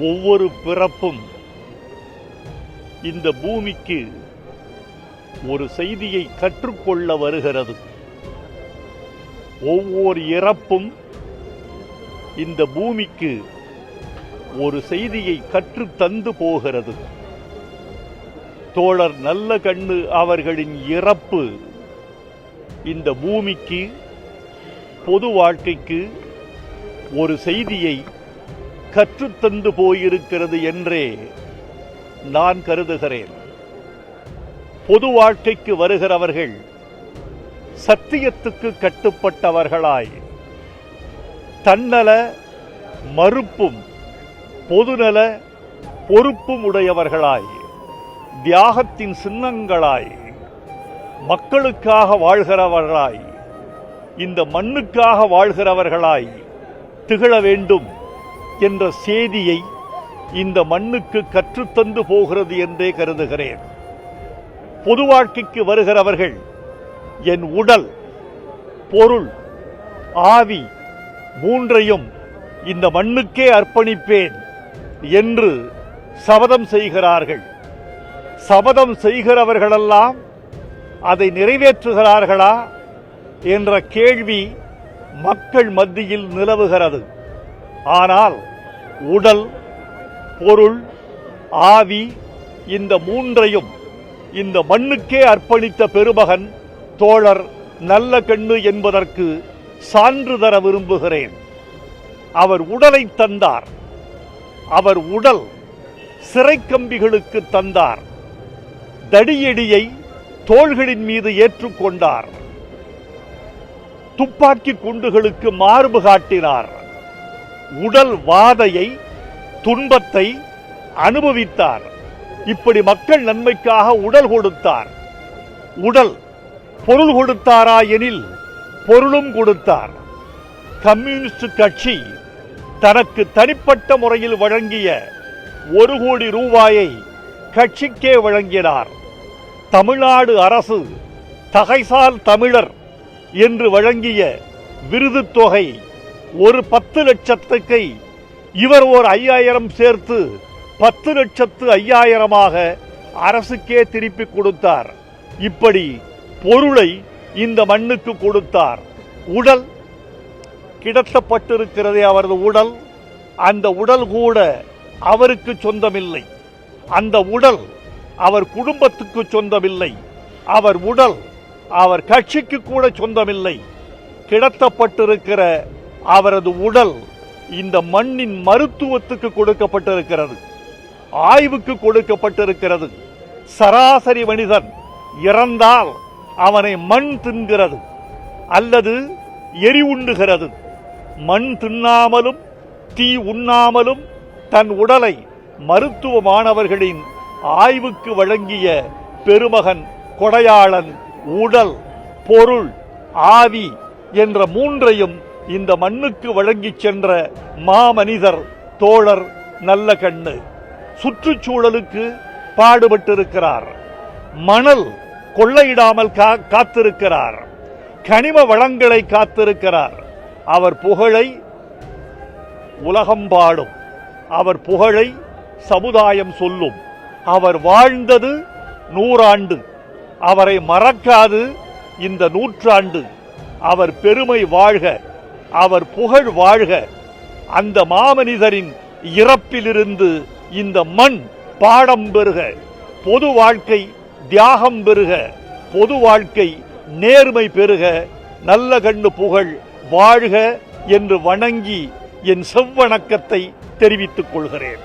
ஒவ்வொரு பிறப்பும் இந்த பூமிக்கு ஒரு செய்தியை கற்றுக்கொள்ள வருகிறது. ஒவ்வொரு இறப்பும் இந்த பூமிக்கு ஒரு செய்தியை கற்றுத் தந்து போகிறது. தோழர் நல்லகண்ணு அவர்களின் இறப்பு இந்த பூமிக்கு, பொது வாழ்க்கைக்கு ஒரு செய்தியை கற்றுத்தந்து போயிருக்கிறது என்றே நான் கருதுகிறேன். பொது வாழ்க்கைக்கு வருகிறவர்கள் சத்தியத்துக்கு கட்டுப்பட்டவர்களாய், தன்னல மறுப்பும் பொதுநல பொறுப்பும் உடையவர்களாய், தியாகத்தின் சின்னங்களாய், மக்களுக்காக வாழ்கிறவர்களாய், இந்த மண்ணுக்காக வாழ்கிறவர்களாய் திகழ வேண்டும் என்ற செய்தியை இந்த மண்ணுக்கு கற்றுத்தந்து போகிறது என்றே கருதுகிறேன். பொது வாழ்க்கைக்கு வருகிறவர்கள் என் உடல், பொருள், ஆவி மூன்றையும் இந்த மண்ணுக்கே அர்ப்பணிப்பேன் என்று சபதம் செய்கிறார்கள். சபதம் செய்கிறவர்களெல்லாம் அதை நிறைவேற்றுகிறார்களா என்ற கேள்வி மக்கள் மத்தியில் நிலவுகிறது. ஆனால் உடல், பொருள், ஆவி இந்த மூன்றையும் இந்த மண்ணுக்கே அர்ப்பணித்த பெருமகன் தோழர் நல்லகண்ணு என்பதற்கு சான்று தர விரும்புகிறேன். அவர் உடலை தந்தார். அவர் உடல் சிறை கம்பிகளுக்கு தந்தார். தடியடியை தோள்களின் மீது ஏற்றுக்கொண்டார். துப்பாக்கி குண்டுகளுக்கு மார்பு காட்டினார். உடல் வாதையை, துன்பத்தை அனுபவித்தார். இப்படி மக்கள் நன்மைக்காக உடல் கொடுத்தார். உடல் பொருள் கொடுத்தாரா எனில் பொருளும் கொடுத்தார். கம்யூனிஸ்ட் கட்சி தனக்கு தனிப்பட்ட முறையில் வழங்கிய 1 கோடி ரூபாயை கட்சிக்கே வழங்கினார். தமிழ்நாடு அரசு தகைசால் தமிழர் என்று வழங்கிய விருது தொகை ஒரு 10 லட்சத்துக்கு இவர் ஓர் 5000 சேர்த்து 10,05,000 அரசுக்கே திருப்பி கொடுத்தார். இப்படி பொருளை இந்த மண்ணுக்கு கொடுத்தார். உடல் கிடத்தப்பட்டிருக்கிறதே அவரது உடல், அந்த உடல் கூட அவருக்கு சொந்தமில்லை. அந்த உடல் அவர் குடும்பத்துக்கு சொந்தமில்லை. அவர் உடல் அவர் கட்சிக்கு கூட சொந்தமில்லை. கிடத்தப்பட்டிருக்கிற அவரது உடல் இந்த மண்ணின் மருத்துவத்துக்கு கொடுக்கப்பட்டிருக்கிறது, ஆய்வுக்கு கொடுக்கப்பட்டிருக்கிறது. சராசரி மனிதன் இறந்தால் அவனை மண் தின்கிறது அல்லது எரி உண்ணுகிறது. மண் தின்னாமலும் தீ உண்ணாமலும் தன் உடலை மருத்துவ மாணவர்களின் ஆய்வுக்கு வழங்கிய பெருமகன் கொடையாளன் உடல், பொருள், ஆவி என்ற மூன்றையும் இந்த மண்ணுக்கு வழங்கிச் சென்ற மாமனிதர் தோழர் நல்லகண்ணு. சுற்றுச்சூழலுக்கு பாடுபட்டிருக்கிறார். மணல் கொள்ளையிடாமல் காத்திருக்கிறார். கனிம வளங்களை காத்திருக்கிறார். அவர் புகழை உலகம் பாடும். அவர் புகழை சமுதாயம் சொல்லும். அவர் வாழ்ந்தது 100 ஆண்டு. அவரை மறக்காது இந்த 100 ஆண்டு. அவர் பெருமை வாழ்க, அவர் புகழ் வாழ்க. அந்த மாமனிதரின் இறப்பிலிருந்து இந்த மண் பாடம் பெறுக. பொது வாழ்க்கை தியாகம் பெறுக. பொது வாழ்க்கை நேர்மை பெறுக. நல்லகண்ணு புகழ் வாழ்க என்று வணங்கி என் செவ்வணக்கத்தை தெரிவித்துக் கொள்கிறேன்.